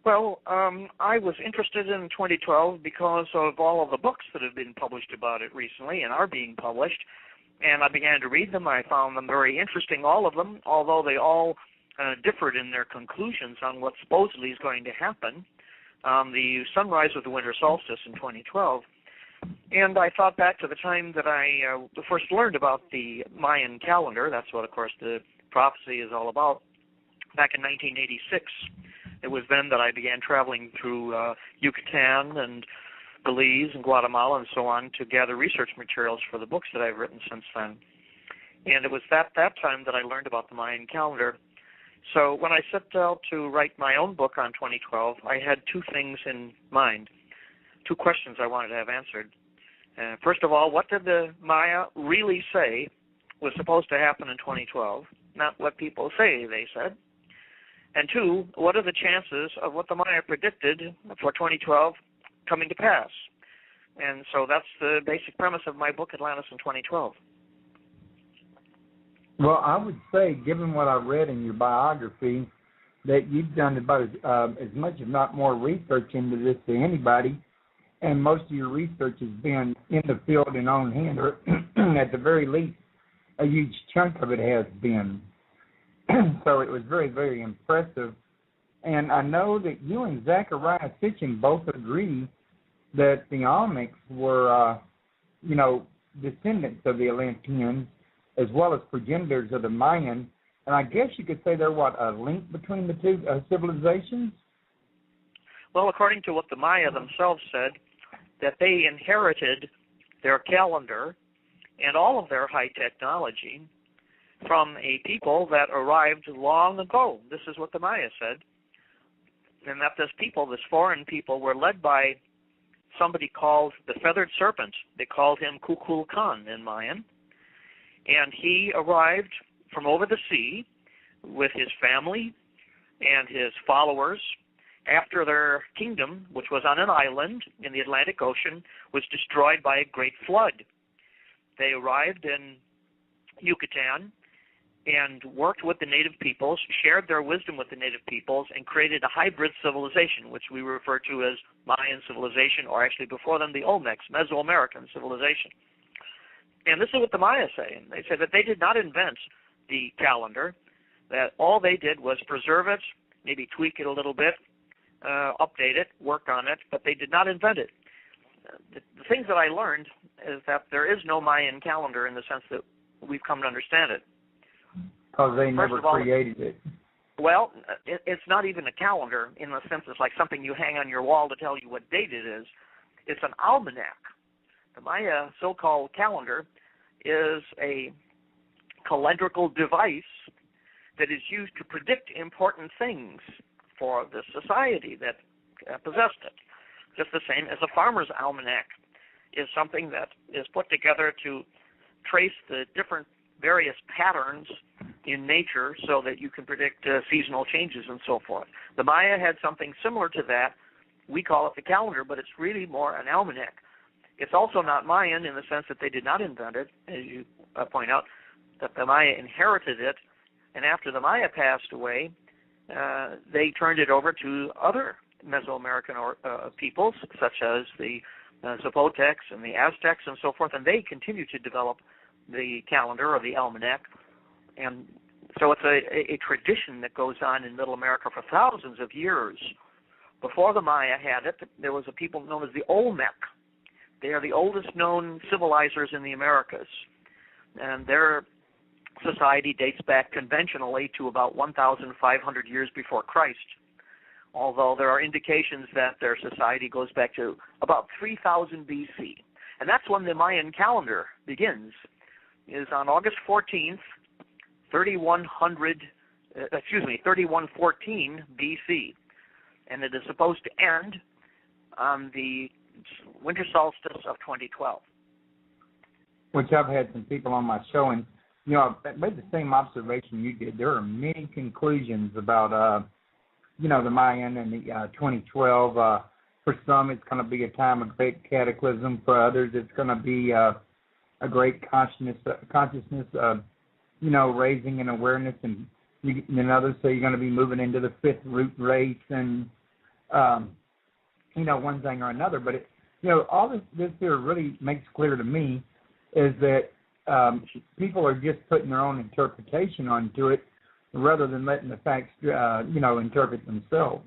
Well, I was interested in 2012 because of all of the books that have been published about it recently and are being published, and I began to read them. I found them very interesting, all of them, although they all differed in their conclusions on what supposedly is going to happen. The sunrise of the winter solstice in 2012. And I thought back to the time that I first learned about the Mayan calendar. That's what, of course, the prophecy is all about. Back in 1986, it was then that I began traveling through Yucatan and Belize and Guatemala and so on to gather research materials for the books that I've written since then. And it was that time that I learned about the Mayan calendar. So when I set out to write my own book on 2012, I had two things in mind, two questions I wanted to have answered. First of all, what did the Maya really say was supposed to happen in 2012? Not what people say they said. And two, what are the chances of what the Maya predicted for 2012 coming to pass? And so that's the basic premise of my book, Atlantis in 2012. Well, I would say, given what I read in your biography, that you've done about as much, if not more, research into this than anybody, and most of your research has been in the field and on hand, or at the very least, a huge chunk of it has been. So it was very, very impressive. And I know that you and Zachariah Sitchin both agree that the Olmecs were, descendants of the Atlanteans, as well as progenitors of the Mayan. And I guess you could say they're, a link between the two civilizations? Well, according to what the Maya themselves said, that they inherited their calendar and all of their high technology from a people that arrived long ago. This is what the Maya said. And that this people, this foreign people, were led by somebody called the Feathered Serpent. They called him Kukulkan in Mayan. And he arrived from over the sea with his family and his followers after their kingdom, which was on an island in the Atlantic Ocean, was destroyed by a great flood. They arrived in Yucatan and worked with the native peoples, shared their wisdom with the native peoples, and created a hybrid civilization, which we refer to as Mayan civilization, or actually before them, the Olmecs, Mesoamerican civilization. And this is what the Maya say. They said that they did not invent the calendar, that all they did was preserve it, maybe tweak it a little bit, update it, work on it, but they did not invent it. The things that I learned is that there is no Mayan calendar in the sense that we've come to understand it. Because they never created it. Well, it's not even a calendar in the sense it's like something you hang on your wall to tell you what date it is. It's an almanac. The Maya so-called calendar is a calendrical device that is used to predict important things for the society that possessed it. Just the same as a farmer's almanac is something that is put together to trace the different various patterns in nature so that you can predict seasonal changes and so forth. The Maya had something similar to that. We call it the calendar, but it's really more an almanac. It's also not Mayan in the sense that they did not invent it, as you point out, that the Maya inherited it, and after the Maya passed away, they turned it over to other Mesoamerican peoples, such as the Zapotecs and the Aztecs and so forth, and they continued to develop the calendar or the almanac. And so it's a tradition that goes on in Middle America for thousands of years. Before the Maya had it, there was a people known as the Olmec. They are the oldest known civilizers in the Americas, and their society dates back conventionally to about 1,500 years before Christ, although there are indications that their society goes back to about 3,000 B.C. And that's when the Mayan calendar begins, is on August 14th, 3114 B.C., and it is supposed to end on the winter solstice of 2012. Which I've had some people on my show, and I've made the same observation you did. There are many conclusions about, the Mayan and the 2012. For some, it's going to be a time of great cataclysm. For others, it's going to be a great consciousness, raising and awareness. And others say you're going to be moving into the fifth root race. And one thing or another. But all this here really makes clear to me is that people are just putting their own interpretation onto it rather than letting the facts, interpret themselves.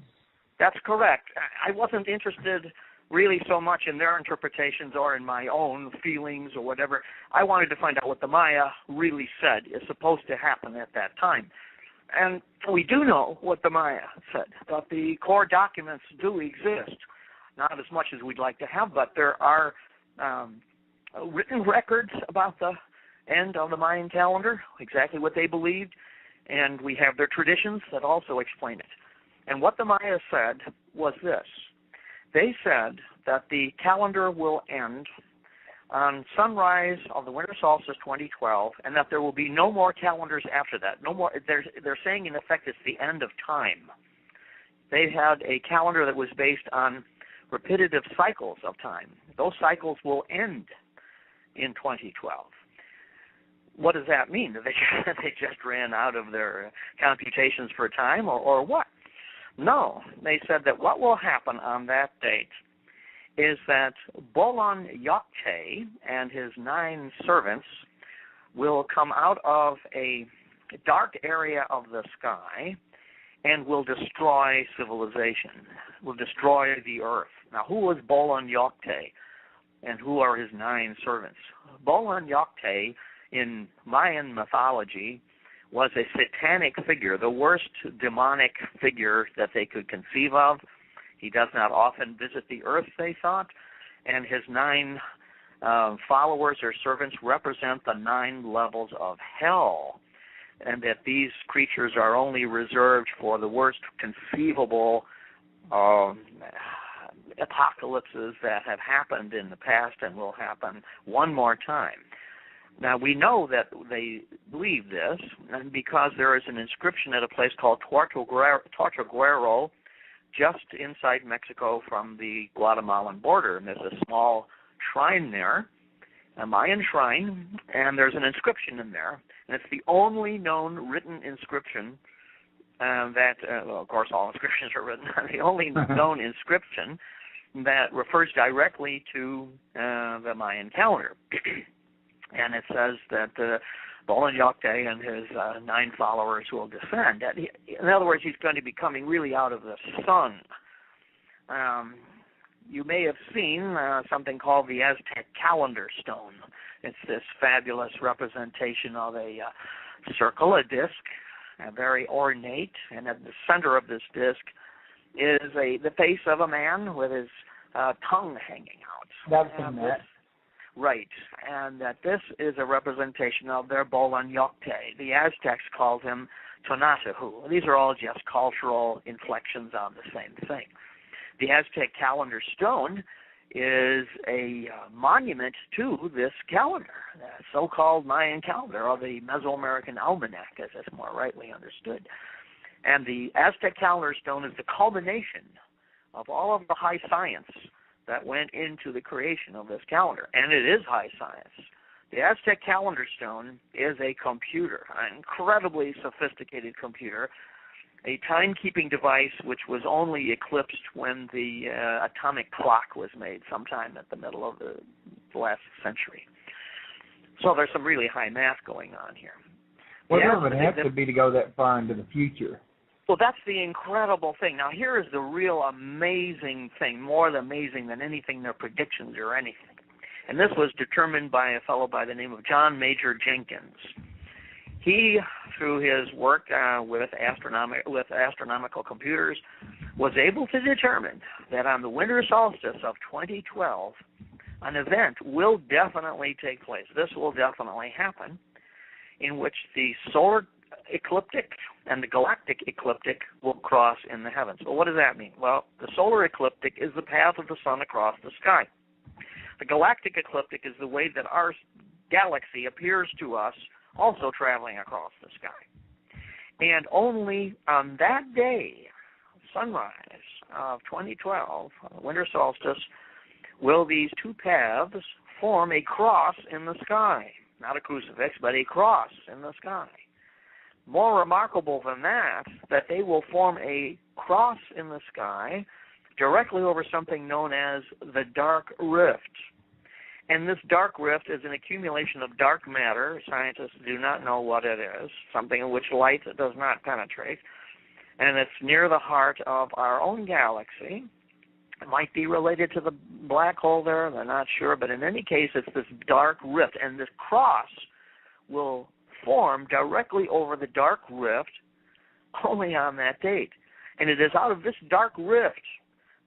That's correct. I wasn't interested really so much in their interpretations or in my own feelings or whatever. I wanted to find out what the Maya really said is supposed to happen at that time. And we do know what the Maya said, that the core documents do exist. Not as much as we'd like to have, but there are written records about the end of the Mayan calendar, exactly what they believed, and we have their traditions that also explain it. And what the Maya said was this. They said that the calendar will end on sunrise of the winter solstice 2012, and that there will be no more calendars after that. No more. They're saying, in effect, it's the end of time. They had a calendar that was based on repetitive cycles of time. Those cycles will end in 2012. What does that mean? They just ran out of their computations for time, or what? No, they said that what will happen on that date is that Bolon Yokte and his 9 servants will come out of a dark area of the sky and will destroy civilization, will destroy the earth. Now, who was Bolon Yokte and who are his 9 servants? Bolon Yokte in Mayan mythology was a satanic figure, the worst demonic figure that they could conceive of. He does not often visit the earth, they thought, and his 9 followers or servants represent the 9 levels of hell, and that these creatures are only reserved for the worst conceivable apocalypses that have happened in the past and will happen one more time. Now, we know that they believe this, and because there is an inscription at a place called Tortuguero, just inside Mexico from the Guatemalan border. And there's a small shrine there, a Mayan shrine, and there's an inscription in there. And it's the only known written inscription well, of course, all inscriptions are written, the only known inscription that refers directly to the Mayan calendar. And it says that Bolon Yokte and his 9 followers will descend. In other words, he's going to be coming really out of the sun. You may have seen something called the Aztec calendar stone. It's this fabulous representation of a circle, a disc, very ornate, and at the center of this disc is the face of a man with his tongue hanging out. That's right, and that this is a representation of their Bolon Yokte. The Aztecs called him Tonatiuh. These are all just cultural inflections on the same thing. The Aztec calendar stone is a monument to this calendar, the so-called Mayan calendar, or the Mesoamerican Almanac, as it's more rightly understood. And the Aztec calendar stone is the culmination of all of the high science that went into the creation of this calendar, and it is high science. The Aztec calendar stone is a computer, an incredibly sophisticated computer, a timekeeping device which was only eclipsed when the atomic clock was made sometime at the middle of the last century. So there's some really high math going on here. Well, it would have to be to go that far into the future. Well, that's the incredible thing. Now, here is the real amazing thing, more amazing than anything, their predictions or anything. And this was determined by a fellow by the name of John Major Jenkins. He, through his work with astronomical computers, was able to determine that on the winter solstice of 2012, an event will definitely take place. This will definitely happen, in which the solar ecliptic and the galactic ecliptic will cross in the heavens. Well, what does that mean? Well, the solar ecliptic is the path of the sun across the sky. The galactic ecliptic is the way that our galaxy appears to us, also traveling across the sky. And only on that day, sunrise of 2012, winter solstice, will these two paths form a cross in the sky. Not a crucifix, but a cross in the sky. More remarkable than that they will form a cross in the sky directly over something known as the dark rift. And this dark rift is an accumulation of dark matter. Scientists do not know what it is, something in which light does not penetrate. And it's near the heart of our own galaxy. It might be related to the black hole there, they're not sure, but in any case, it's this dark rift. And this cross will form directly over the dark rift only on that date. And it is out of this dark rift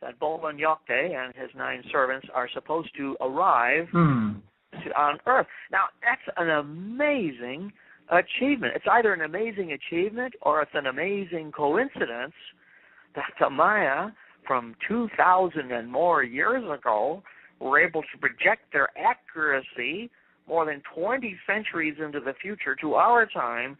that Bolan Yokte and his 9 servants are supposed to arrive on Earth. Now, that's an amazing achievement. It's either an amazing achievement or it's an amazing coincidence that the Maya from 2,000 and more years ago were able to project their accuracy more than 20 centuries into the future to our time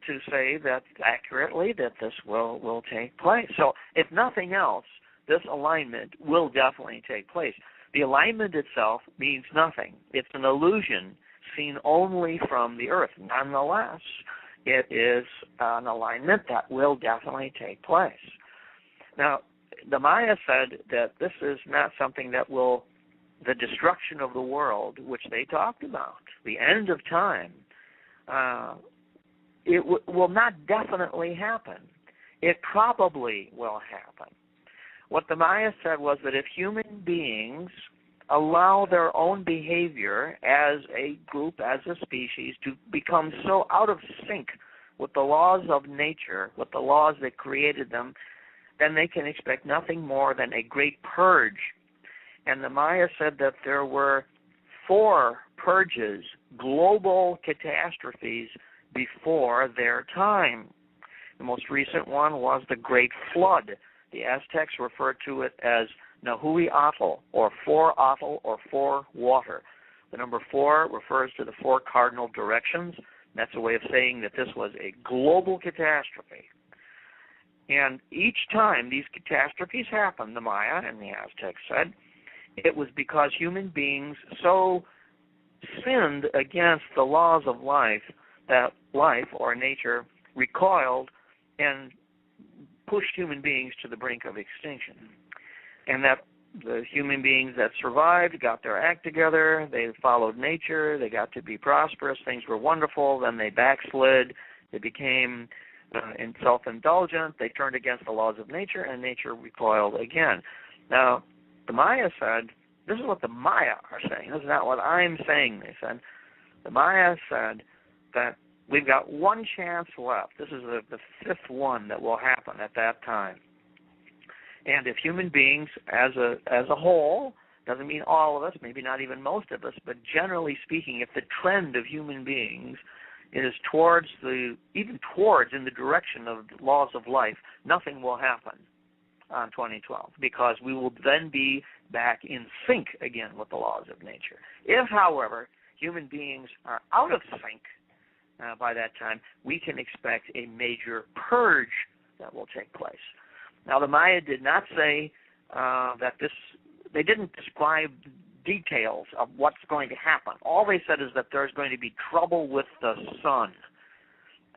to say that accurately that this will take place. So if nothing else, this alignment will definitely take place. The alignment itself means nothing. It's an illusion seen only from the Earth. Nonetheless, it is an alignment that will definitely take place. Now, the Maya said that this is not something that will, the destruction of the world, which they talked about, the end of time, it will not definitely happen. It probably will happen. What the Maya said was that if human beings allow their own behavior as a group, as a species, to become so out of sync with the laws of nature, with the laws that created them, then they can expect nothing more than a great purge. And the Maya said that there were 4 purges, global catastrophes, before their time. The most recent one was the Great Flood. The Aztecs referred to it as Nahui Atl, or 4 Atl, or 4 water. The number 4 refers to the 4 cardinal directions. That's a way of saying that this was a global catastrophe. And each time these catastrophes happened, the Maya and the Aztecs said, it was because human beings so sinned against the laws of life that life or nature recoiled and pushed human beings to the brink of extinction. And that the human beings that survived got their act together, they followed nature, they got to be prosperous, things were wonderful, then they backslid, they became self-indulgent, they turned against the laws of nature, and nature recoiled again. Now, the Maya said, this is what the Maya are saying, this is not what I'm saying, they said. The Maya said that we've got one chance left. This is the 5th one that will happen at that time. And if human beings as a whole, doesn't mean all of us, maybe not even most of us, but generally speaking, if the trend of human beings is in the direction of the laws of life, nothing will happen on 2012, because we will then be back in sync again with the laws of nature. If, however, human beings are out of sync by that time, we can expect a major purge that will take place. Now, the Maya did not say they didn't describe details of what's going to happen. All they said is that there's going to be trouble with the sun,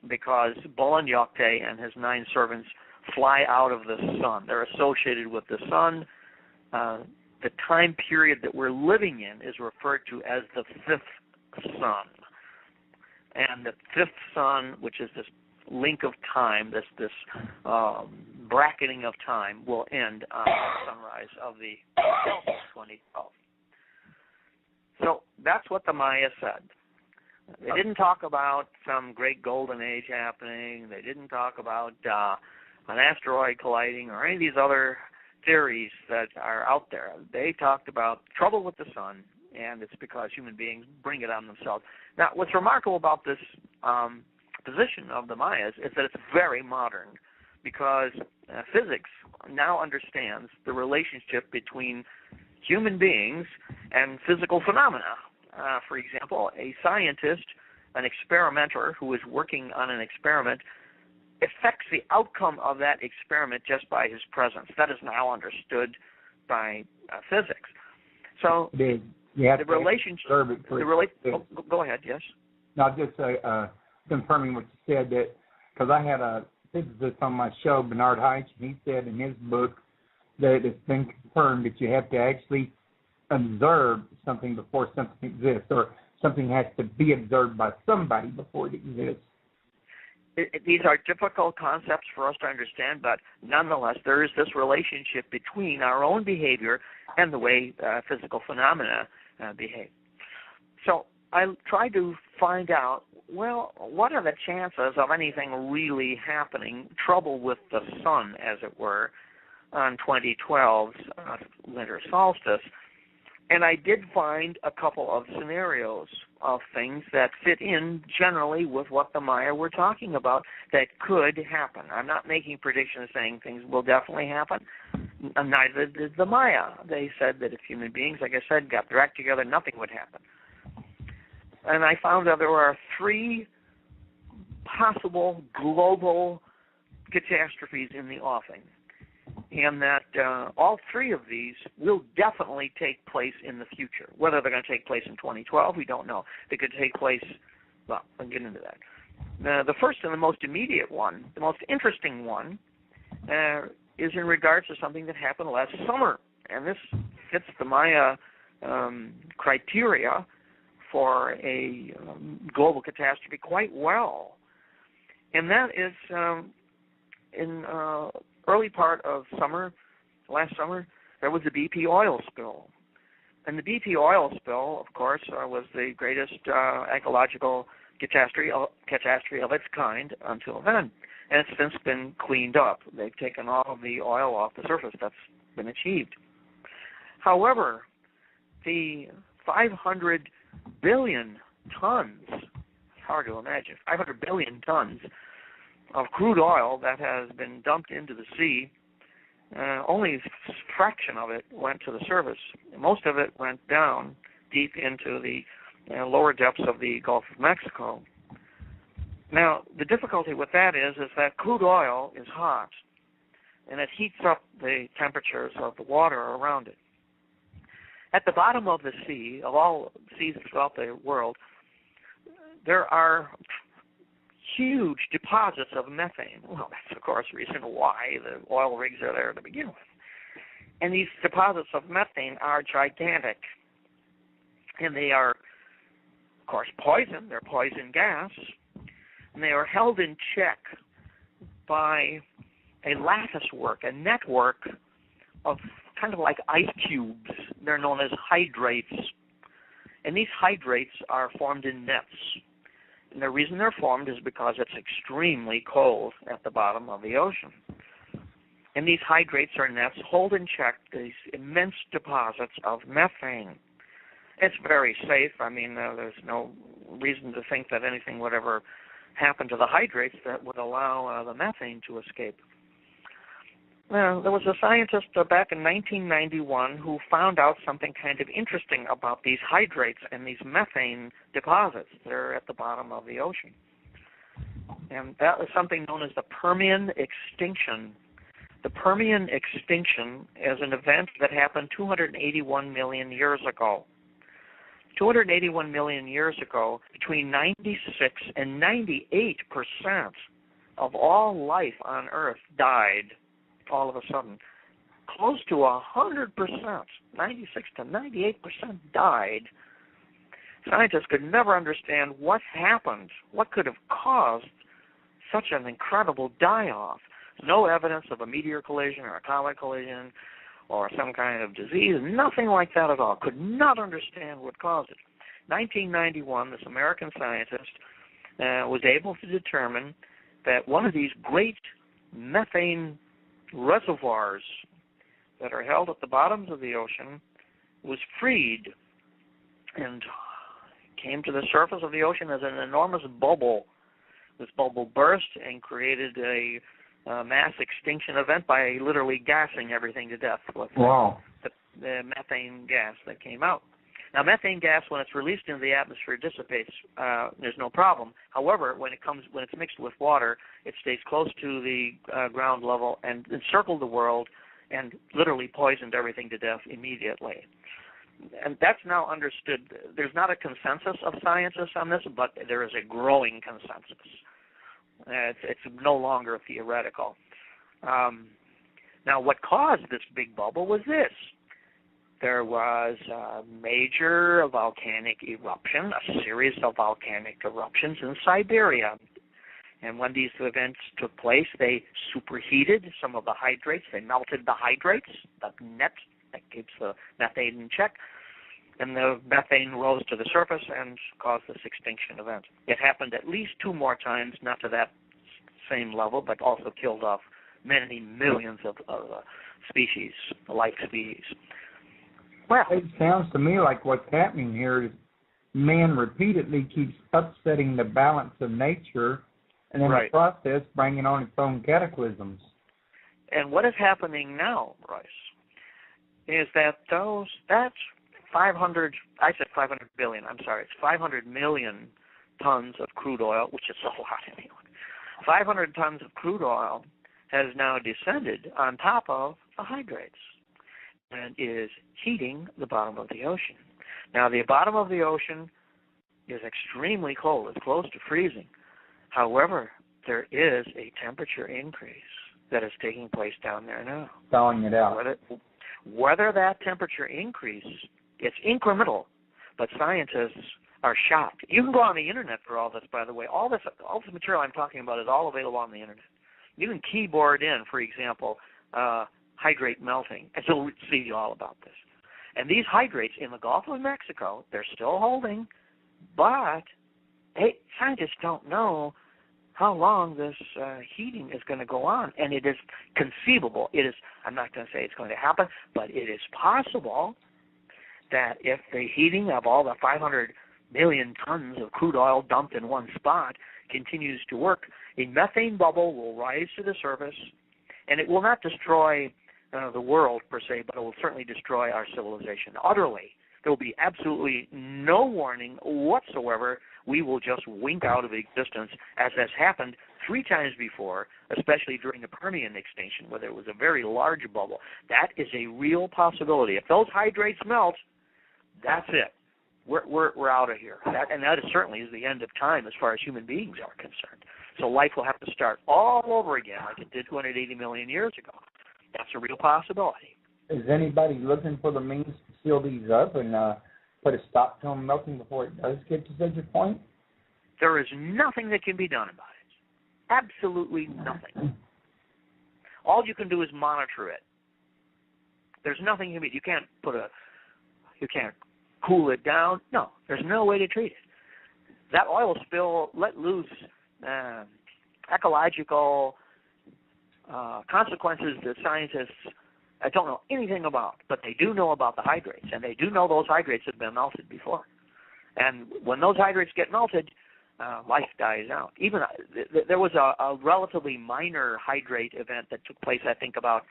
because Bolan Yokte and his 9 servants fly out of the sun. They're associated with the sun. The time period that we're living in is referred to as the 5th sun. And the 5th sun, which is this link of time, this bracketing of time, will end on the sunrise of the 2012. So that's what the Maya said. They didn't talk about some great golden age happening. They didn't talk about an asteroid colliding or any of these other theories that are out there. They talked about trouble with the sun, and it's because human beings bring it on themselves. Now, what's remarkable about this position of the Mayas is that it's very modern, because physics now understands the relationship between human beings and physical phenomena. For example, a scientist, an experimenter who is working on an experiment, affects the outcome of that experiment just by his presence. That is now understood by physics. So the relationship... Go ahead, yes? No, just confirming what you said, that because I had a physicist on my show, Bernard Heitch, and he said in his book that it's been confirmed that you have to actually observe something before something exists, or something has to be observed by somebody before it exists. These are difficult concepts for us to understand, but nonetheless, there is this relationship between our own behavior and the way physical phenomena behave. So I tried to find out, well, what are the chances of anything really happening, trouble with the sun, as it were, on 2012's winter solstice. And I did find a couple of scenarios of things that fit in generally with what the Maya were talking about that could happen. I'm not making predictions saying things will definitely happen. Neither did the Maya. They said that if human beings, like I said, got their act together, nothing would happen. And I found that there are 3 possible global catastrophes in the offing, and that all 3 of these will definitely take place in the future. Whether they're going to take place in 2012, we don't know. They could take place, well, I'll get into that. The first and the most immediate one, the most interesting one, is in regards to something that happened last summer. And this fits the Maya criteria for a global catastrophe quite well. And that is in early part of summer, last summer, there was the BP oil spill. And the BP oil spill, of course, was the greatest ecological catastrophe of its kind until then. And it's since been cleaned up. They've taken all of the oil off the surface. That's been achieved. However, the 500 billion tons, it's hard to imagine, 500 billion tons of crude oil that has been dumped into the sea, only a fraction of it went to the surface. Most of it went down deep into the lower depths of the Gulf of Mexico. Now, the difficulty with that is that crude oil is hot, and it heats up the temperatures of the water around it. At the bottom of the sea, of all seas throughout the world, there are huge deposits of methane. Well, that's, of course, the reason why the oil rigs are there to begin with. And these deposits of methane are gigantic. And they are, of course, poison. They're poison gas. And they are held in check by a lattice work, a network of kind of like ice cubes. They're known as hydrates. And these hydrates are formed in nets. And the reason they're formed is because it's extremely cold at the bottom of the ocean. And these hydrates or nets hold in check these immense deposits of methane. It's very safe. I mean, there's no reason to think that anything would ever happen to the hydrates that would allow the methane to escape. Now, there was a scientist back in 1991 who found out something kind of interesting about these hydrates and these methane deposits. They're at the bottom of the ocean. And that is something known as the Permian extinction. The Permian extinction is an event that happened 281 million years ago. 281 million years ago, between 96 and 98% of all life on Earth died all of a sudden. Close to 100%, 96 to 98% died. Scientists could never understand what happened, what could have caused such an incredible die-off. No evidence of a meteor collision or a comet collision or some kind of disease, nothing like that at all. Could not understand what caused it. 1991, this American scientist was able to determine that one of these great methane reservoirs that are held at the bottoms of the ocean was freed and came to the surface of the ocean as an enormous bubble. This bubble burst and created a mass extinction event by literally gassing everything to death with the methane gas that came out. Now, methane gas, when it's released into the atmosphere, dissipates. There's no problem. However, when it's mixed with water, it stays close to the ground level and encircled the world and literally poisoned everything to death immediately. And that's now understood. There's not a consensus of scientists on this, but there is a growing consensus. It's no longer theoretical. Now, what caused this big bubble was this. There was a major volcanic eruption, a series of volcanic eruptions in Siberia. And when these events took place, they superheated some of the hydrates. They melted the hydrates, the net that keeps the methane in check. And the methane rose to the surface and caused this extinction event. It happened at least 2 more times, not to that same level, but also killed off many millions of species, like species. Well, it sounds to me like what's happening here is man repeatedly keeps upsetting the balance of nature, and in the process bringing on its own cataclysms. And what is happening now, Royce, is that that's 500, I said 500 billion, I'm sorry, it's 500 million tons of crude oil, which is a lot anyway. 500 tons of crude oil has now descended on top of the hydrates and is heating the bottom of the ocean. Now, the bottom of the ocean is extremely cold. It's close to freezing. However, there is a temperature increase that is taking place down there now. Thawing it out. Whether that temperature increase, it's incremental, but scientists are shocked. You can go on the internet for all this, by the way. All this material I'm talking about is all available on the internet. You can keyboard in, for example, hydrate melting, and so we'll see all about this. And these hydrates in the Gulf of Mexico, they're still holding, but scientists don't know how long this heating is going to go on, and it is conceivable. It is, I'm not going to say it's going to happen, but it is possible that if the heating of all the 500 million tons of crude oil dumped in one spot continues to work, a methane bubble will rise to the surface, and it will not destroy the world per se, but it will certainly destroy our civilization utterly. There will be absolutely no warning whatsoever. We will just wink out of existence, as has happened 3 times before, especially during the Permian extinction, where there was a very large bubble. That is a real possibility. If those hydrates melt, that's it. We're out of here. That certainly is the end of time as far as human beings are concerned. So life will have to start all over again like it did 280 million years ago. That's a real possibility. Is anybody looking for the means to seal these up and put a stop to them melting before it does get to such a point? There is nothing that can be done about it. Absolutely nothing. All you can do is monitor it. There's nothing you can't you can't cool it down. No, there's no way to treat it. That oil spill let loose ecological consequences that scientists don't know anything about, but they do know about the hydrates, and they do know those hydrates have been melted before. And when those hydrates get melted, life dies out. Even there was a relatively minor hydrate event that took place, I think, about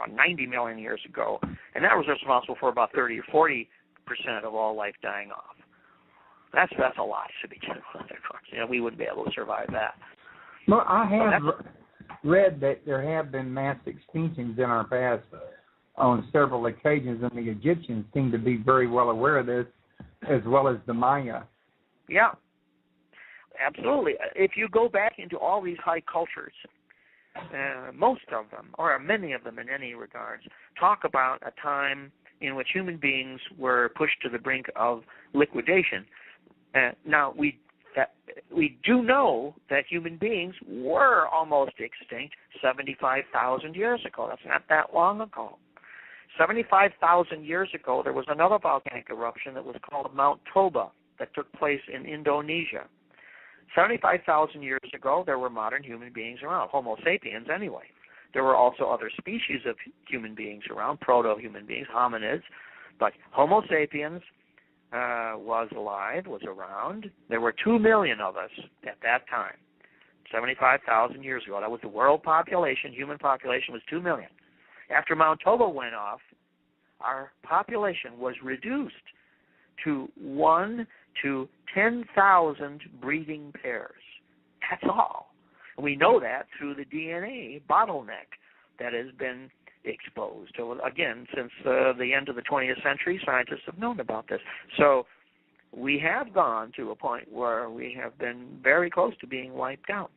90 million years ago, and that was responsible for about 30 or 40% of all life dying off. That's a lot to be done. We wouldn't be able to survive that. Well, I have read that there have been mass extinctions in our past on several occasions, and the Egyptians seem to be very well aware of this, as well as the Maya. Yeah, absolutely. If you go back into all these high cultures, most of them, or many of them in any regards, talk about a time in which human beings were pushed to the brink of liquidation. Now, we do know that human beings were almost extinct 75,000 years ago. That's not that long ago. 75,000 years ago, there was another volcanic eruption that was called Mount Toba that took place in Indonesia. 75,000 years ago, there were modern human beings around, Homo sapiens anyway. There were also other species of human beings around, proto-human beings, hominids, but Homo sapiens was alive, was around. There were 2 million of us at that time, 75,000 years ago. That was the world population. Human population was 2 million. After Mount Toba went off, our population was reduced to 1 to 10,000 breeding pairs. That's all. And we know that through the DNA bottleneck that has been exposed. So again, since the end of the 20th century, scientists have known about this. So we have gone to a point where we have been very close to being wiped out.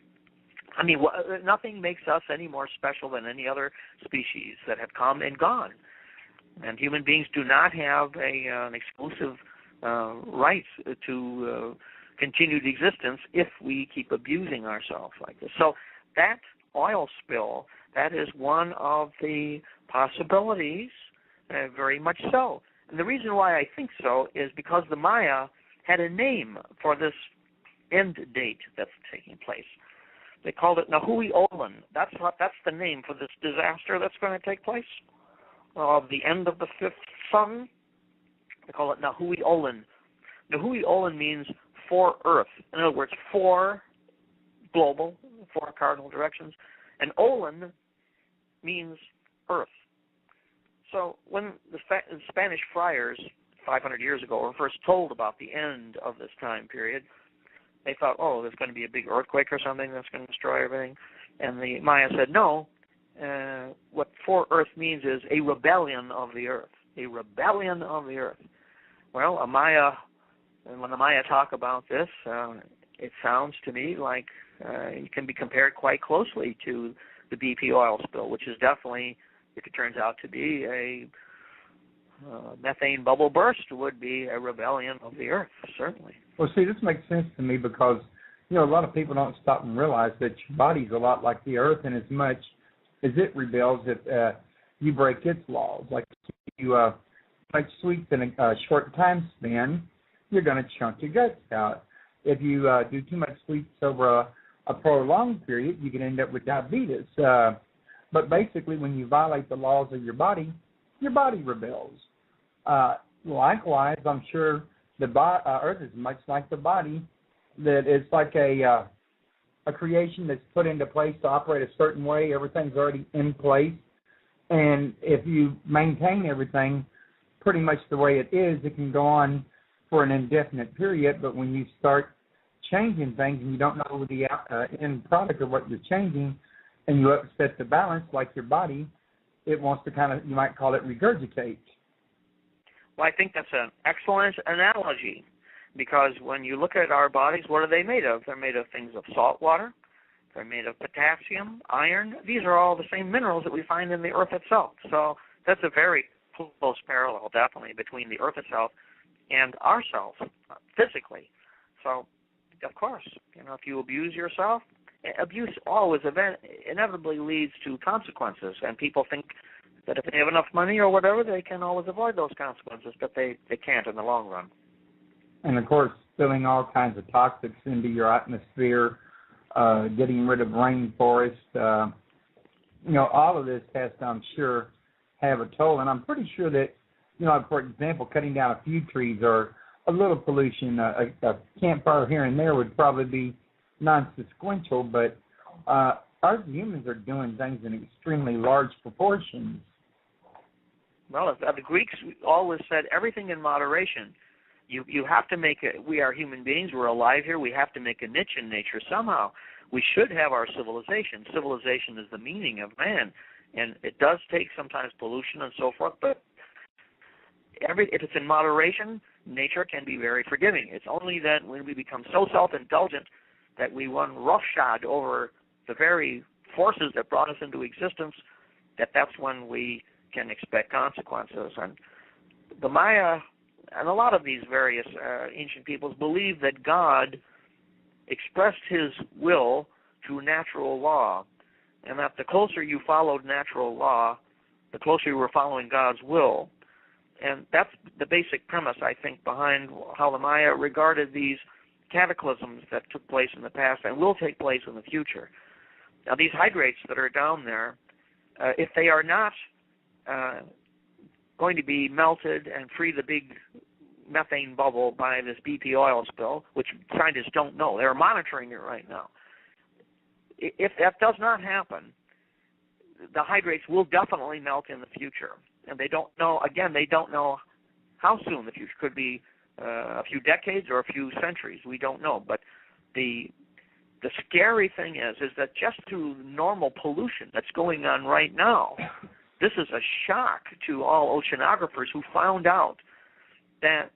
I mean, nothing makes us any more special than any other species that have come and gone. And human beings do not have an exclusive right to continued existence if we keep abusing ourselves like this. So that oil spill, that is one of the possibilities, very much so. And the reason why I think so is because the Maya had a name for this end date that's taking place. They called it Nahui Olan. That's the name for this disaster that's going to take place, of the end of the fifth sun. They call it Nahui Olan. Nahui Olan means for Earth. In other words, for global, four cardinal directions. And Olan means Earth. So when the Spanish friars 500 years ago were first told about the end of this time period, they thought, oh, there's going to be a big earthquake or something that's going to destroy everything. And the Maya said, no, what for Earth means is a rebellion of the Earth. A rebellion of the Earth. Well, when the Maya talk about this, it sounds to me like it can be compared quite closely to the BP oil spill, which is definitely, if it turns out to be a methane bubble burst, would be a rebellion of the Earth, certainly. Well, see, this makes sense to me because, a lot of people don't stop and realize that your body's a lot like the Earth in as much as it rebels if you break its laws. Like you make sweets in a short time span, you're going to chunk your guts out. If you do too much sweets over a prolonged period, you can end up with diabetes. But basically, when you violate the laws of your body rebels. Likewise, I'm sure the Earth is much like the body, that it's like a creation that's put into place to operate a certain way. Everything's already in place. And if you maintain everything pretty much the way it is, it can go on for an indefinite period. But when you start changing things and you don't know the end product of what you're changing, and you upset the balance like your body, it wants to kind of, you might call it, regurgitate. Well, I think that's an excellent analogy, because when you look at our bodies, what are they made of? They're made of things of salt water. They're made of potassium, iron. These are all the same minerals that we find in the Earth itself. So that's a very close parallel, definitely, between the Earth itself and ourselves, physically. So, of course, if you abuse yourself, abuse always inevitably leads to consequences, and people think that if they have enough money or whatever, they can always avoid those consequences, but they can't in the long run. And, of course, spilling all kinds of toxics into your atmosphere, getting rid of rainforests, all of this has to, I'm sure, have a toll. And I'm pretty sure that, for example, cutting down a few trees or a little pollution, a campfire here and there would probably be non-consequential, but us humans are doing things in extremely large proportions. Well, the Greeks always said everything in moderation. You have to make it. We are human beings. We're alive here. We have to make a niche in nature somehow. We should have our civilization. Civilization is the meaning of man, and it does take sometimes pollution and so forth, but if it's in moderation, nature can be very forgiving. It's only that when we become so self-indulgent that we run roughshod over the very forces that brought us into existence, that's when we can expect consequences. And the Maya and a lot of these various ancient peoples believed that God expressed his will through natural law, and that the closer you followed natural law, the closer you were following God's will. And that's the basic premise, I think, behind how the Maya regarded these cataclysms that took place in the past and will take place in the future. Now, these hydrates that are down there, if they are not going to be melted and free the big methane bubble by this BP oil spill, which scientists don't know. They're monitoring it right now. If that does not happen, the hydrates will definitely melt in the future. And they don't know, again, they don't know how soon the future could be, a few decades or a few centuries. We don't know. But the scary thing is that just through normal pollution that's going on right now, this is a shock to all oceanographers who found out that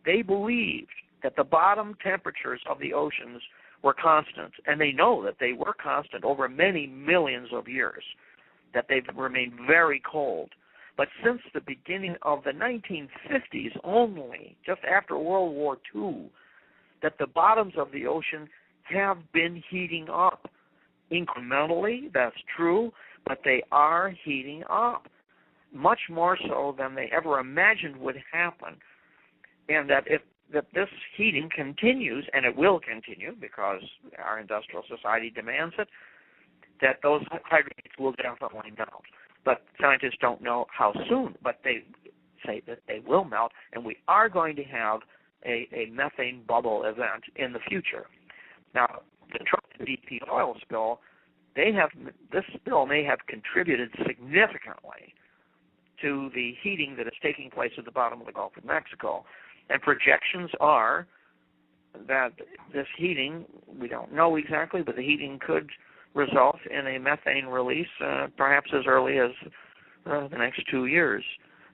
they believed that the bottom temperatures of the oceans were constant, and they know that they were constant over many millions of years, that they've remained very cold. But since the beginning of the 1950s only, just after World War II, that the bottoms of the ocean have been heating up. Incrementally, that's true, but they are heating up, much more so than they ever imagined would happen. And that if this heating continues, and it will continue because our industrial society demands it, that those hydrogens will definitely melt. But scientists don't know how soon, but they say that they will melt, and we are going to have a methane bubble event in the future. Now, the Trump BP oil spill, this spill may have contributed significantly to the heating that is taking place at the bottom of the Gulf of Mexico. And projections are that this heating, we don't know exactly, but the heating could result in a methane release perhaps as early as the next 2 years.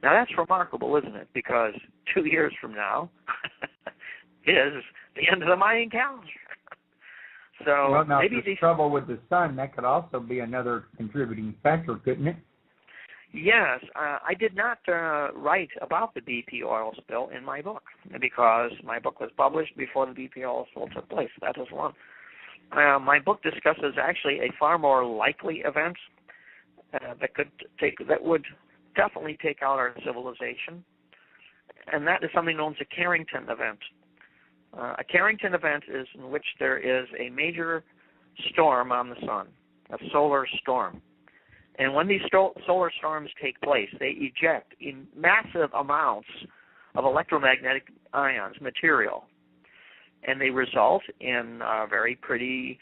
Now, that's remarkable, isn't it? Because 2 years from now is the end of the Mayan calendar. So well, now, maybe if there's trouble with the sun, that could also be another contributing factor, couldn't it? Yes, I did not write about the BP oil spill in my book because my book was published before the BP oil spill took place. That is one. My book discusses actually a far more likely event that would definitely take out our civilization, and that is something known as a Carrington event. A Carrington event is in which there is a major storm on the sun, a solar storm. And when these solar storms take place, they eject in massive amounts of electromagnetic ions, material, and they result in very pretty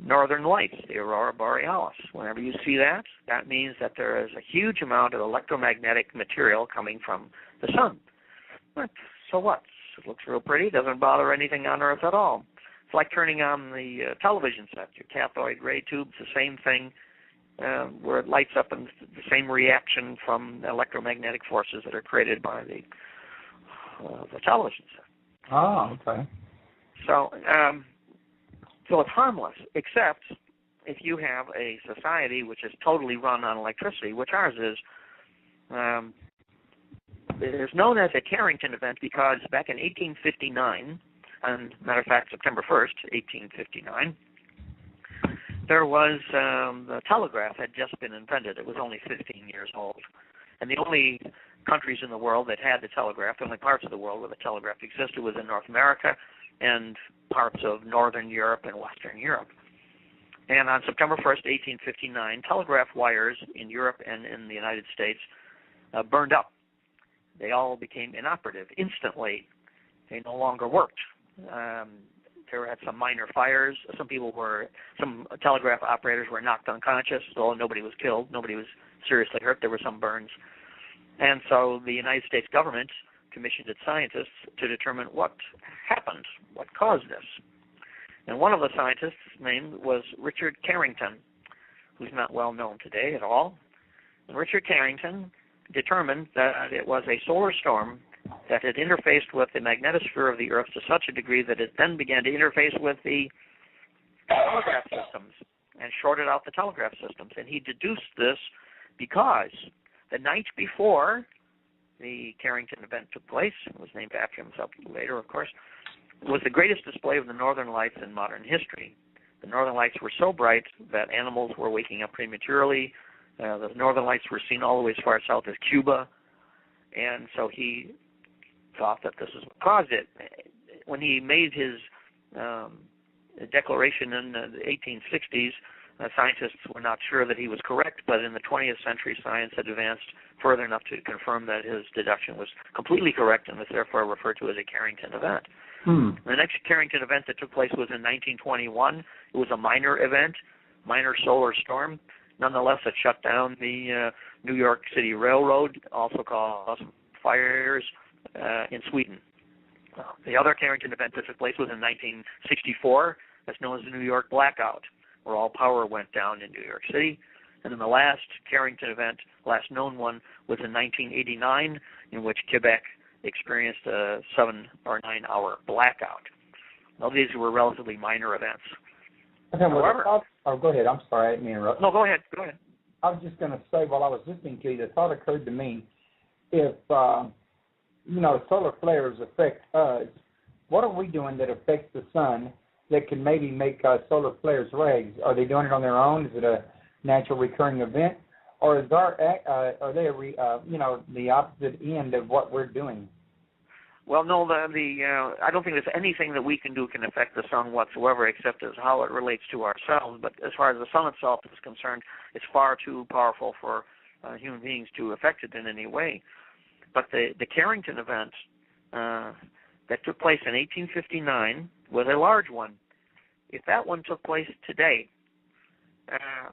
northern lights, the Aurora Borealis. Whenever you see that, that means that there is a huge amount of electromagnetic material coming from the sun. But so what? It looks real pretty. Doesn't bother anything on Earth at all. It's like turning on the television set. Your cathode ray tube's the same thing, where it lights up, and the same reaction from electromagnetic forces that are created by the television set. Oh, okay. So it's harmless, except if you have a society which is totally run on electricity, which ours is. It is known as a Carrington event because back in 1859, and matter of fact, September 1st, 1859, there was the telegraph had just been invented. It was only 15 years old. And the only countries in the world that had the telegraph, the only parts of the world where the telegraph existed was in North America and parts of Northern Europe and Western Europe. And on September 1st, 1859, telegraph wires in Europe and in the United States burned up. They all became inoperative instantly. They no longer worked. There had some minor fires. Some telegraph operators were knocked unconscious, although nobody was killed. Nobody was seriously hurt. There were some burns. And so the United States government commissioned its scientists to determine what happened, what caused this. And one of the scientists' name was Richard Carrington, who's not well known today at all. And Richard Carrington determined that it was a solar storm that had interfaced with the magnetosphere of the Earth to such a degree that it then began to interface with the telegraph systems and shorted out the telegraph systems. And he deduced this because the night before the Carrington event took place, it was named after himself later, of course, was the greatest display of the northern lights in modern history. The northern lights were so bright that animals were waking up prematurely. The northern lights were seen all the way as far south as Cuba, and so he thought that this is what caused it. When he made his declaration in the 1860s, scientists were not sure that he was correct, but in the 20th century, science had advanced further enough to confirm that his deduction was completely correct and was therefore referred to as a Carrington event. The next Carrington event that took place was in 1921. It was a minor event, minor solar storm. Nonetheless, it shut down the New York City Railroad, also caused fires in Sweden. The other Carrington event that took place was in 1964. That's known as the New York Blackout, where all power went down in New York City. And then the last Carrington event, last known one, was in 1989, in which Quebec experienced a 7 or 9 hour blackout. Well, these were relatively minor events. Okay, well, go ahead. I'm sorry, I didn't mean to interrupt. No, go ahead. Go ahead. I was just going to say, while I was listening to you, the thought occurred to me, if, solar flares affect us, what are we doing that affects the sun that can maybe make solar flares rays? Are they doing it on their own? Is it a natural recurring event? Or is are they the opposite end of what we're doing? Well, no, I don't think there's anything that we can do can affect the sun whatsoever, except as how it relates to ourselves. But as far as the sun itself is concerned, it's far too powerful for human beings to affect it in any way. But the Carrington event that took place in 1859 was a large one. If that one took place today,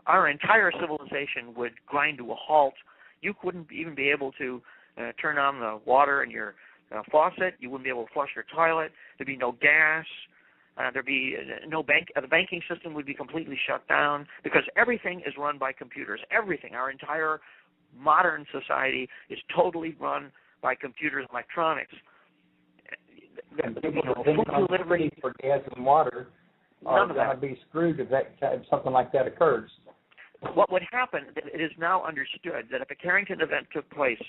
our entire civilization would grind to a halt. You couldn't even be able to turn on the water in your faucet. You wouldn't be able to flush your toilet. There'd be no gas. There'd be no bank. The banking system would be completely shut down because everything is run by computers. Everything. Our entire modern society is totally run by computers and electronics. And people depending for gas and water are going to be screwed if something like that occurs. What would happen, it is now understood that if a Carrington event took place,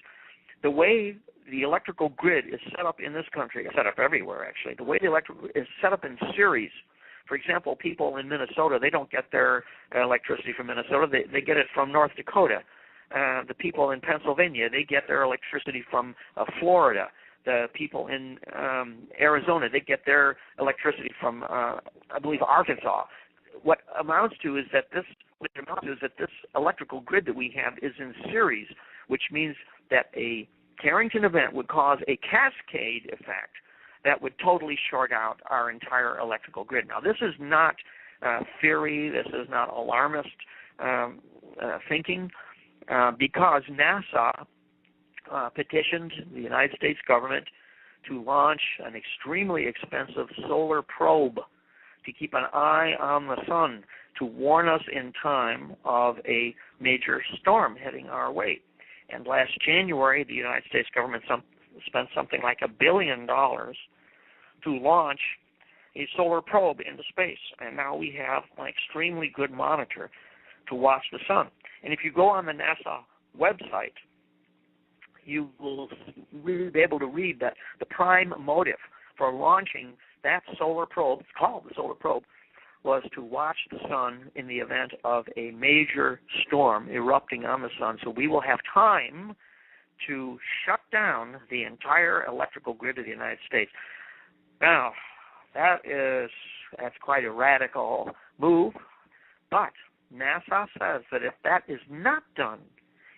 the way the electrical grid is set up in this country, set up everywhere actually, the way the electrical grid is set up in series. For example, people in Minnesota, they don't get their electricity from Minnesota, they get it from North Dakota. The people in Pennsylvania, they get their electricity from Florida. The people in Arizona, they get their electricity from, I believe, Arkansas. What amounts to is that this electrical grid that we have is in series, which means that a Carrington event would cause a cascade effect that would totally short out our entire electrical grid. Now, this is not theory. This is not alarmist thinking, because NASA petitioned the United States government to launch an extremely expensive solar probe to keep an eye on the sun to warn us in time of a major storm heading our way. And last January, the United States government spent something like $1 billion to launch a solar probe into space. And now we have an extremely good monitor to watch the sun. And if you go on the NASA website, you will be able to read that the prime motive for launching that solar probe, it's called the solar probe, was to watch the sun in the event of a major storm erupting on the sun. So we will have time to shut down the entire electrical grid of the United States. Now, that's quite a radical move, but NASA says that if that is not done,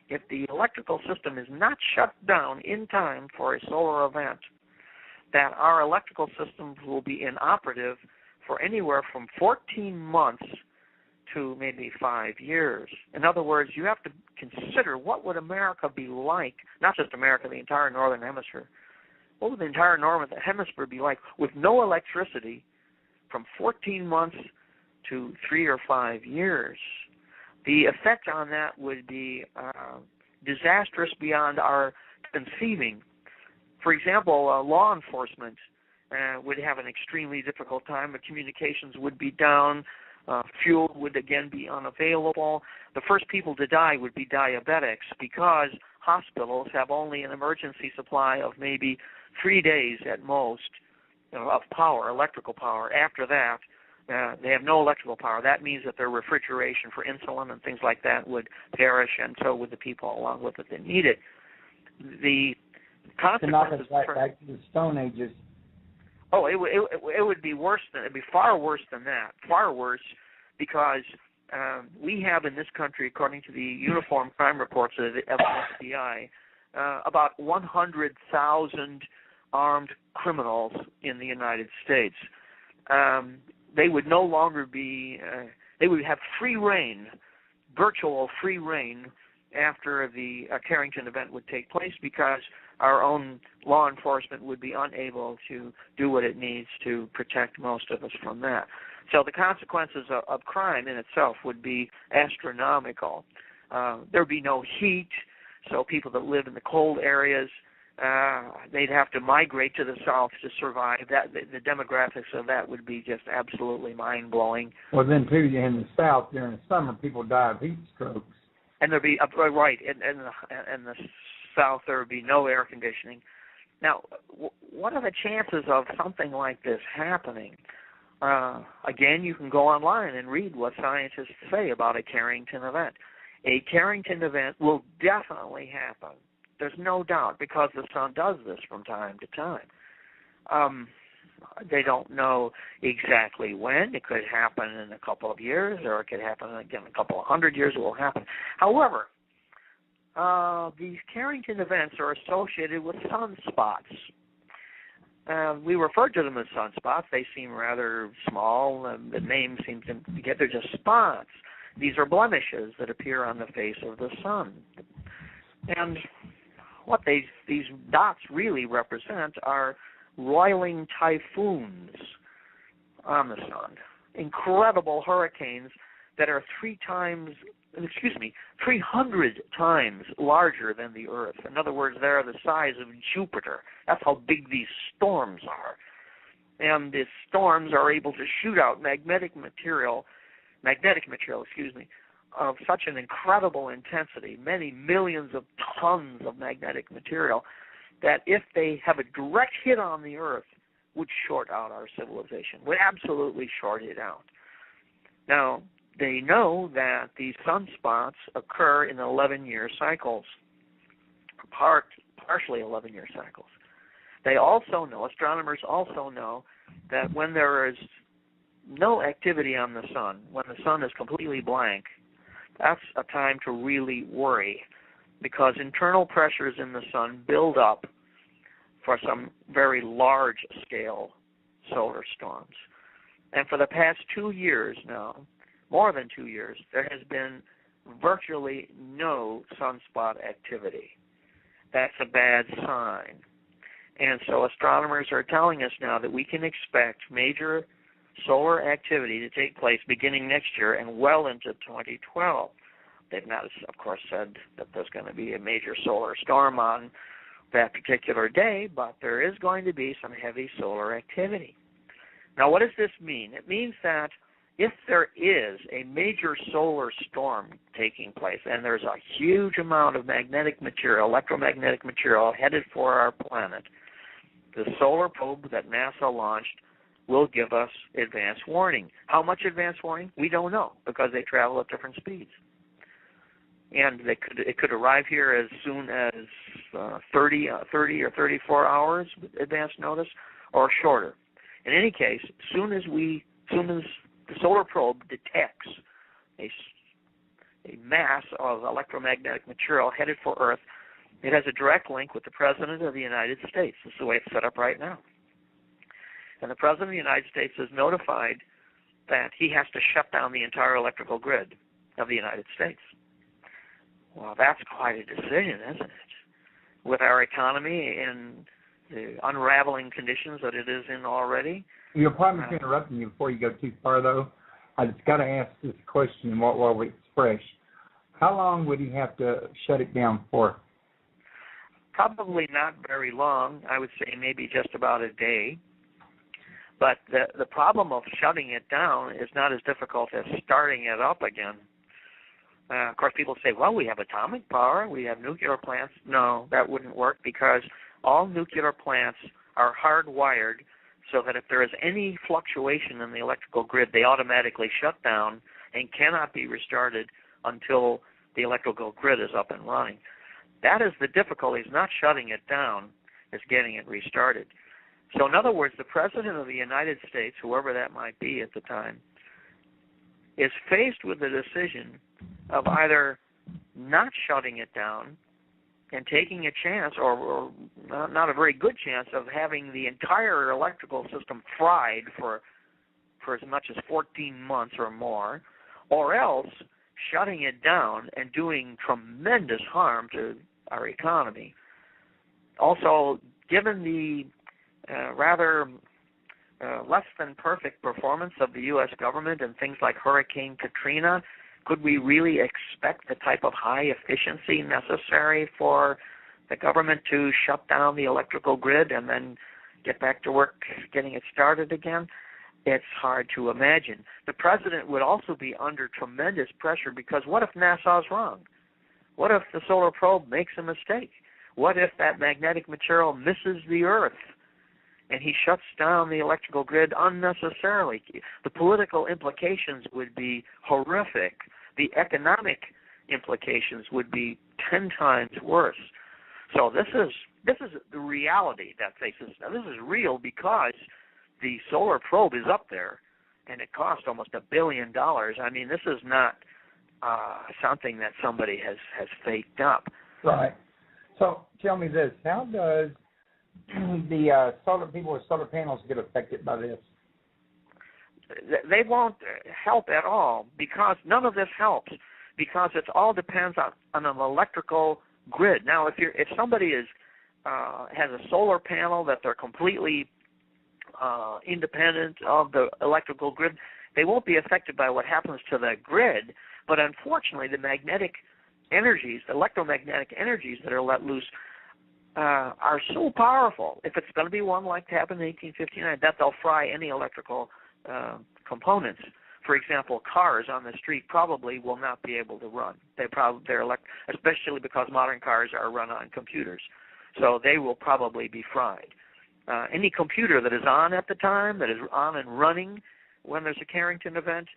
if the electrical system is not shut down in time for a solar event, that our electrical systems will be inoperative for anywhere from 14 months to maybe 5 years. In other words, you have to consider what would America be like, not just America, the entire Northern Hemisphere. What would the entire Northern Hemisphere be like with no electricity from 14 months to 3 or 5 years? The effect on that would be disastrous beyond our conceiving. For example, law enforcement would have an extremely difficult time. The communications would be down. Fuel would again be unavailable. The first people to die would be diabetics because hospitals have only an emergency supply of maybe 3 days at most of power, electrical power. After that, they have no electrical power. That means that their refrigeration for insulin and things like that would perish, and so would the people along with it that need it. The consequences back to the Stone Ages. Oh, it would be worse than it'd be far worse than that. Far worse, because we have in this country, according to the Uniform Crime Reports of the FBI, about 100,000 armed criminals in the United States. They would no longer be. They would have free reign, virtual free reign, after the Carrington event would take place, because our own law enforcement would be unable to do what it needs to protect most of us from that. So the consequences of crime in itself would be astronomical. There would be no heat, so people that live in the cold areas they'd have to migrate to the south to survive. That the demographics of that would be just absolutely mind-blowing. Well, then, too, in the south, during the summer, people die of heat strokes. And there'd be, right, in the south, there would be no air conditioning. Now, what are the chances of something like this happening? Again, you can go online and read what scientists say about a Carrington event. A Carrington event will definitely happen. There's no doubt, because the sun does this from time to time. They don't know exactly when. It could happen in a couple of years, or it could happen again in a couple of hundred years. It will happen. However, these Carrington events are associated with sunspots. We refer to them as sunspots. They seem rather small. The name seems to get, they're just spots. These are blemishes that appear on the face of the sun. And what these dots really represent are roiling typhoons on the sun. Incredible hurricanes that are 300 times larger than the Earth. In other words, they're the size of Jupiter. That's how big these storms are. And the storms are able to shoot out magnetic material, of such an incredible intensity, many millions of tons of magnetic material, that if they have a direct hit on the Earth, would short out our civilization, would absolutely short it out. Now, they know that these sunspots occur in 11-year cycles, partially 11-year cycles. They also know, astronomers also know, that when there is no activity on the sun, when the sun is completely blank, that's a time to really worry, because internal pressures in the sun build up for some very large-scale solar storms. And for the past 2 years now, more than 2 years, there has been virtually no sunspot activity. That's a bad sign. And so astronomers are telling us now that we can expect major solar activity to take place beginning next year and well into 2012. They've not, of course, said that there's going to be a major solar storm on that particular day, but there is going to be some heavy solar activity. Now, what does this mean? It means that if there is a major solar storm taking place and there's a huge amount of magnetic material, electromagnetic material headed for our planet, the solar probe that NASA launched will give us advance warning. How much advance warning? We don't know, because they travel at different speeds. And it could arrive here as soon as 30 or 34 hours with advance notice, or shorter. In any case, soon as the solar probe detects a mass of electromagnetic material headed for Earth, it has a direct link with the President of the United States. This is the way it's set up right now. And the President of the United States is notified that he has to shut down the entire electrical grid of the United States. Well, that's quite a decision, isn't it? With our economy in the unraveling conditions that it is in already. You'll probably be interrupting you before you go too far, though. I just got to ask this question while it's fresh. How long would he have to shut it down for? Probably not very long. I would say maybe just about a day. But the problem of shutting it down is not as difficult as starting it up again. Of course, people say, well, we have atomic power, we have nuclear plants. No, that wouldn't work, because all nuclear plants are hardwired so that if there is any fluctuation in the electrical grid, they automatically shut down and cannot be restarted until the electrical grid is up and running. That is the difficulty. It's not shutting it down, it's getting it restarted. So in other words, the President of the United States, whoever that might be at the time, is faced with the decision of either not shutting it down and taking a chance, or not a very good chance, of having the entire electrical system fried for as much as 14 months or more, or else shutting it down and doing tremendous harm to our economy. Also, given the rather less than perfect performance of the U.S. government and things like Hurricane Katrina, could we really expect the type of high efficiency necessary for the government to shut down the electrical grid and then get back to work getting it started again? It's hard to imagine. The president would also be under tremendous pressure because what if NASA's wrong? What if the solar probe makes a mistake? What if that magnetic material misses the Earth and he shuts down the electrical grid unnecessarily? The political implications would be horrific. The economic implications would be 10 times worse. So this is the reality that faces. Now, this is real because the solar probe is up there, and it cost almost $1 billion. I mean, this is not something that somebody has faked up. Right. So tell me this: how does the solar people with solar panels get affected by this? They won't help at all because none of this helps because it all depends on an electrical grid. Now, if somebody has a solar panel that they're completely independent of the electrical grid, they won't be affected by what happens to the grid. But unfortunately, the magnetic energies, the electromagnetic energies that are let loose are so powerful. If it's going to be one like happened in 1859, that they'll fry any electrical components. For example, cars on the street probably will not be able to run. Especially because modern cars are run on computers. So they will probably be fried. Any computer that is on at the time, that is on and running when there's a Carrington event,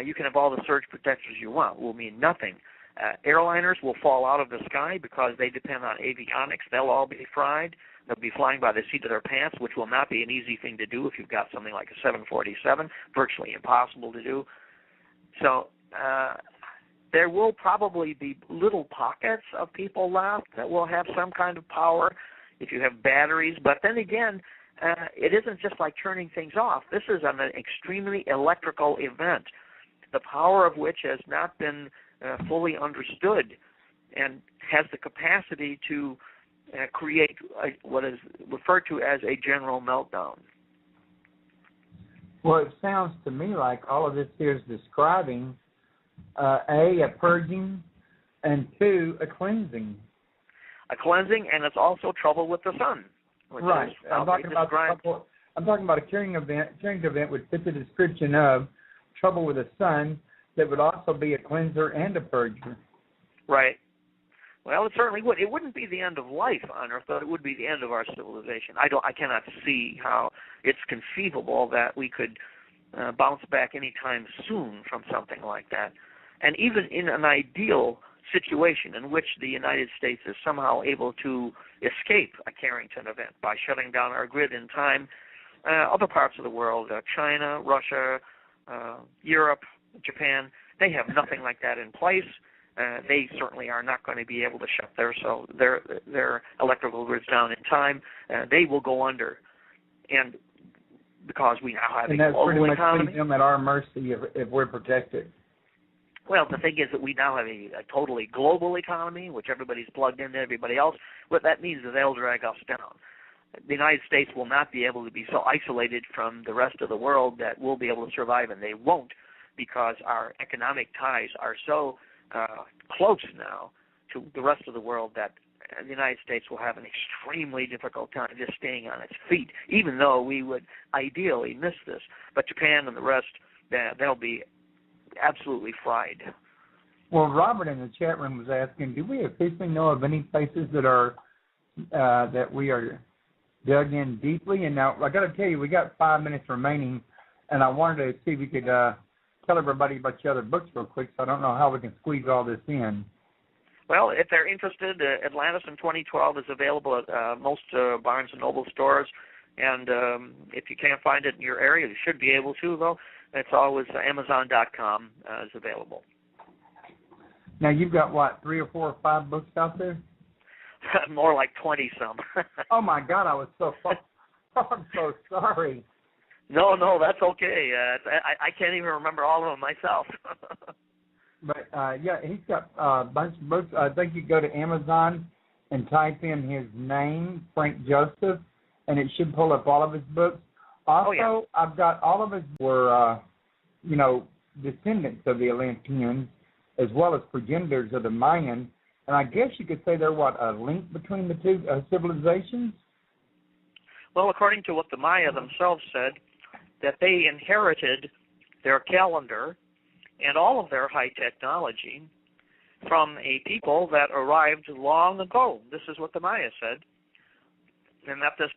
you can have all the surge protectors you want. It will mean nothing. Airliners will fall out of the sky because they depend on avionics. They'll all be fried. They'll be flying by the seat of their pants, which will not be an easy thing to do if you've got something like a 747, virtually impossible to do. So there will probably be little pockets of people left that will have some kind of power if you have batteries. But then again, it isn't just like turning things off. This is an extremely electrical event, the power of which has not been fully understood and has the capacity to create what is referred to as a general meltdown. Well, it sounds to me like all of this here is describing, A, a purging, and 2, a cleansing. A cleansing, and it's also trouble with the sun. Right. I'm talking about a Carrington event would fit the description of trouble with the sun that would also be a cleanser and a purger. Right. Well, it certainly would. It wouldn't be the end of life on Earth, but it would be the end of our civilization. I cannot see how it's conceivable that we could bounce back anytime soon from something like that. And even in an ideal situation in which the United States is somehow able to escape a Carrington event by shutting down our grid in time, other parts of the world, China, Russia, Europe, Japan, they have nothing like that in place. They certainly are not going to be able to shut their electrical grids down in time. They will go under, and because we now have a global economy. And that's pretty much them at our mercy if we're protected. Well, the thing is that we now have a totally global economy, which everybody's plugged into everybody else. What that means is they'll drag us down. The United States will not be able to be so isolated from the rest of the world that we'll be able to survive, and they won't, because our economic ties are so close now to the rest of the world that the United States will have an extremely difficult time just staying on its feet, even though we would ideally miss this. But Japan and the rest, they'll be absolutely fried. Well, Robert in the chat room was asking, do we officially know of any places that are that we are dug in deeply? And now I got to tell you, we got 5 minutes remaining, and I wanted to see if we could tell everybody about your other books real quick. So I don't know how we can squeeze all this in. Well, if they're interested, Atlantis in 2012 is available at most Barnes & Noble stores. And if you can't find it in your area, you should be able to, though. It's always Amazon.com is available. Now, you've got, what, 3 or 4 or 5 books out there? More like 20-some. Oh, my God, I'm so sorry. No, that's okay. I can't even remember all of them myself. But, yeah, he's got a bunch of books. I think you go to Amazon and type in his name, Frank Joseph, and it should pull up all of his books. Also, I've got all of his were, descendants of the Atlanteans, as well as progenitors of the Mayan. And I guess you could say they're, a link between the two civilizations? Well, according to what the Maya themselves said, that they inherited their calendar and all of their high technology from a people that arrived long ago. This is what the Maya said. And that this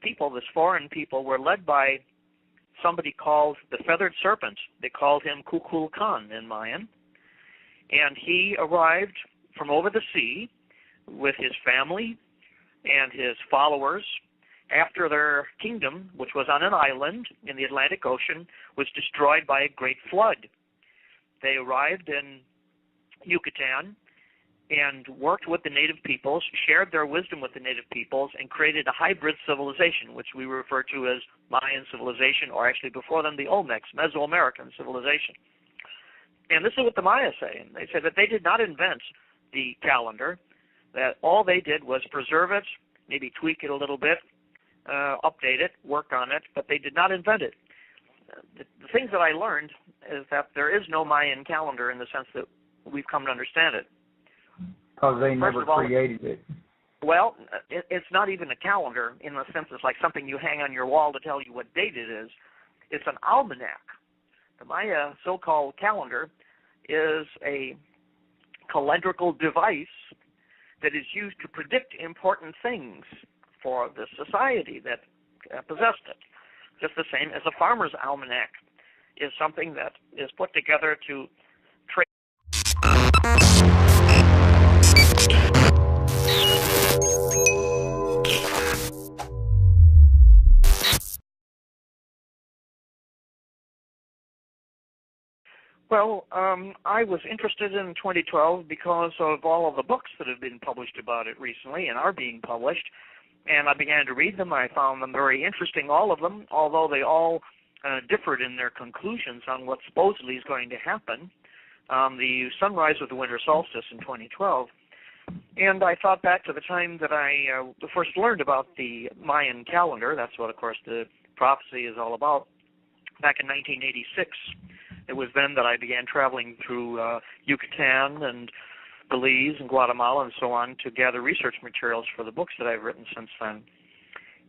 foreign people, were led by somebody called the Feathered Serpent. They called him Kukulkan in Mayan. And he arrived from over the sea with his family and his followers after their kingdom, which was on an island in the Atlantic Ocean, was destroyed by a great flood. They arrived in Yucatan and worked with the native peoples, shared their wisdom with the native peoples, and created a hybrid civilization, which we refer to as Mayan civilization, or actually before them, the Olmecs, Mesoamerican civilization. And this is what the Maya say. They say that they did not invent the calendar, that all they did was preserve it, maybe tweak it a little bit, update it, work on it, but they did not invent it. The things that I learned is that there is no Mayan calendar in the sense that we've come to understand it. Because they never created it. Well, it's not even a calendar in the sense it's like something you hang on your wall to tell you what date it is. It's an almanac. The Maya so-called calendar is a calendrical device that is used to predict important things for the society that possessed it. Just the same as a farmer's almanac is something that is put together to trace. Well, I was interested in 2012 because of all of the books that have been published about it recently and are being published, and I began to read them. I found them very interesting, all of them, although they all differed in their conclusions on what supposedly is going to happen, the sunrise of the winter solstice in 2012. And I thought back to the time that I first learned about the Mayan calendar. That's what, of course, the prophecy is all about. Back in 1986, it was then that I began traveling through Yucatan and Belize and Guatemala and so on to gather research materials for the books that I've written since then.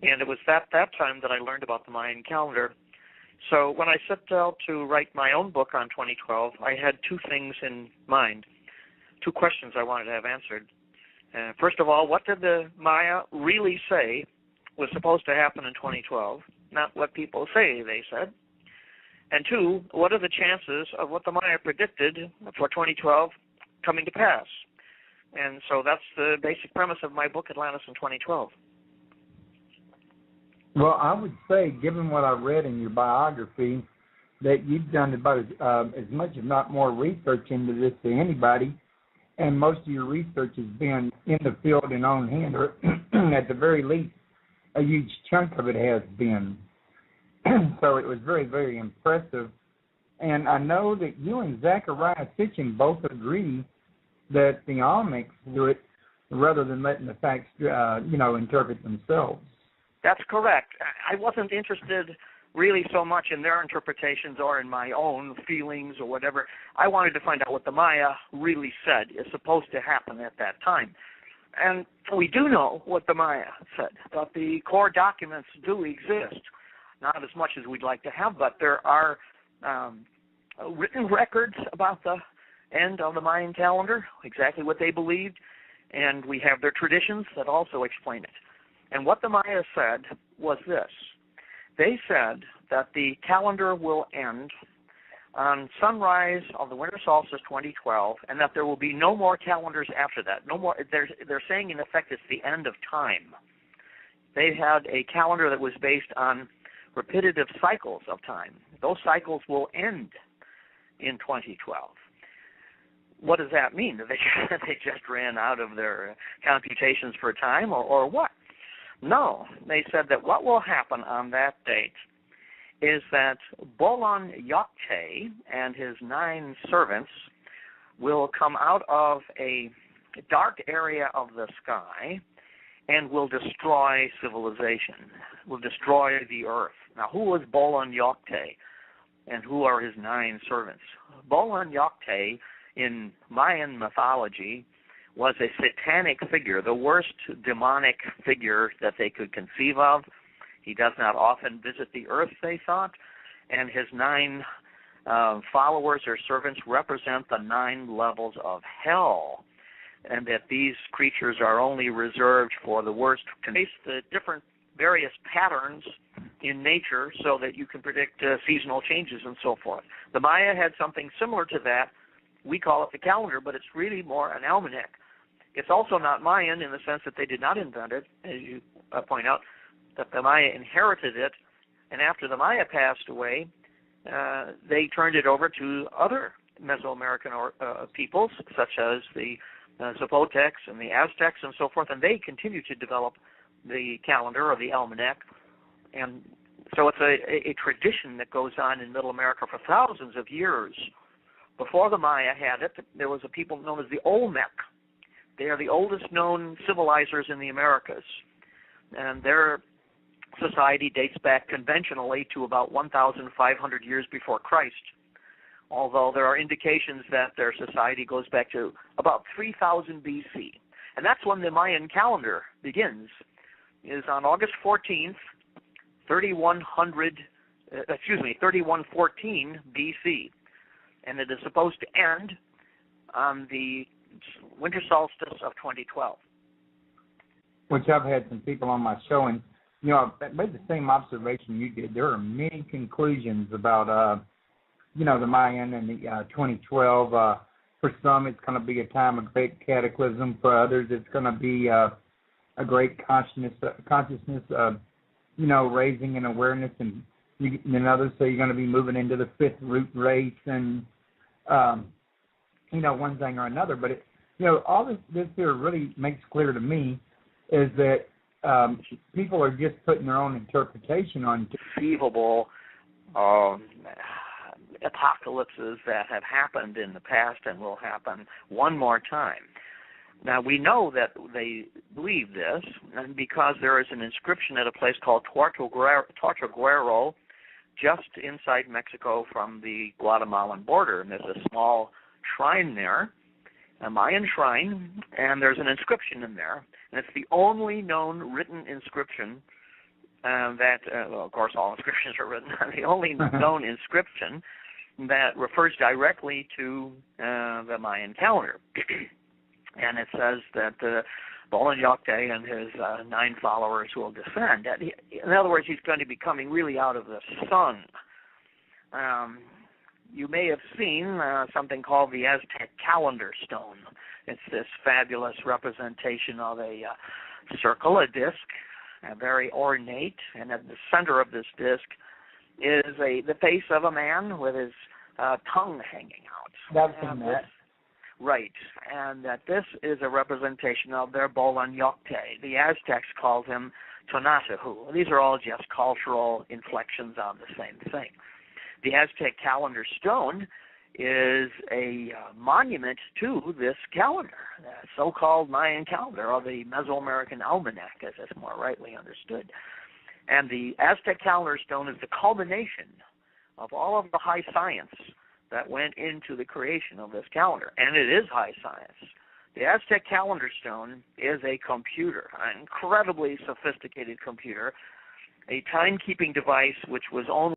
And it was that time that I learned about the Mayan calendar. So when I set out to write my own book on 2012, I had two things in mind, two questions I wanted to have answered. First of all, what did the Maya really say was supposed to happen in 2012? Not what people say they said. And two, what are the chances of what the Maya predicted for 2012 coming to pass? And so that's the basic premise of my book, Atlantis in 2012. Well, I would say, given what I read in your biography, that you've done about as much, if not more, research into this than anybody, and most of your research has been in the field and on hand, or at the very least, a huge chunk of it has been. So it was very, very impressive. And I know that you and Zachariah Sitchin both agree that the Olmecs do it rather than letting the facts, interpret themselves. That's correct. I wasn't interested really so much in their interpretations or in my own feelings or whatever. I wanted to find out what the Maya really said is supposed to happen at that time. And we do know what the Maya said, that the core documents do exist. Not as much as we'd like to have, but there are written records about the end of the Mayan calendar, exactly what they believed, and we have their traditions that also explain it. And what the Maya said was this. They said that the calendar will end on sunrise of the winter solstice 2012, and that there will be no more calendars after that. No more. They're saying, in effect, it's the end of time. They had a calendar that was based on repetitive cycles of time. Those cycles will end in 2012. What does that mean? That they just ran out of their computations for time, or what? No, they said that what will happen on that date is that Bolon Yokte and his 9 servants will come out of a dark area of the sky and will destroy civilization, will destroy the earth. Now, who was Bolon Yokte, and who are his 9 servants? Bolon Yokte, in Mayan mythology, was a satanic figure, the worst demonic figure that they could conceive of. He does not often visit the earth, they thought, and his 9 followers or servants represent the 9 levels of hell, and that these creatures are only reserved for the worst. Trace the different various patterns in nature so that you can predict seasonal changes and so forth. The Maya had something similar to that. We call it the calendar, but it's really more an almanac. It's also not Mayan in the sense that they did not invent it, as you point out, that the Maya inherited it, and after the Maya passed away, they turned it over to other Mesoamerican peoples, such as the Zapotecs and the Aztecs and so forth, and they continue to develop the calendar or the almanac. And so it's a tradition that goes on in Middle America for thousands of years. Before the Maya had it, there was a people known as the Olmec. They are the oldest known civilizers in the Americas, and their society dates back conventionally to about 1,500 years before Christ, although there are indications that their society goes back to about 3,000 B.C. And that's when the Mayan calendar begins, is on August 14th, 3114 B.C., and it is supposed to end on the winter solstice of 2012. Which I've had some people on my show, and I made the same observation you did. There are many conclusions about the Mayan and the 2012. For some, it's going to be a time of great cataclysm. For others, it's going to be a great consciousness, raising and awareness. And others say you're going to be moving into the 5th root race, and one thing or another. But all this here really makes clear to me is that people are just putting their own interpretation on conceivable apocalypses that have happened in the past and will happen one more time. Now, we know that they believe this, and because there is an inscription at a place called Tortuguero, just inside Mexico from the Guatemalan border, and there's a small shrine there, a Mayan shrine, and there's an inscription in there, and it's the only known written inscription of course, all inscriptions are written, the only known inscription that refers directly to the Mayan calendar. And it says that Bolanyocte and his 9 followers will descend. In other words, he's going to be coming really out of the sun. You may have seen something called the Aztec calendar stone. It's this fabulous representation of a circle, a disc, very ornate, and at the center of this disc is the face of a man with his tongue hanging out. That's in that. Right, and that this is a representation of their Bolanyocte. The Aztecs called him Tonatiuh. These are all just cultural inflections on the same thing. The Aztec calendar stone is a monument to this calendar, the so-called Mayan calendar, or the Mesoamerican Almanac, as it's more rightly understood. And the Aztec calendar stone is the culmination of all of the high science that went into the creation of this calendar, and it is high science. The Aztec calendar stone is a computer, an incredibly sophisticated computer, a timekeeping device which was only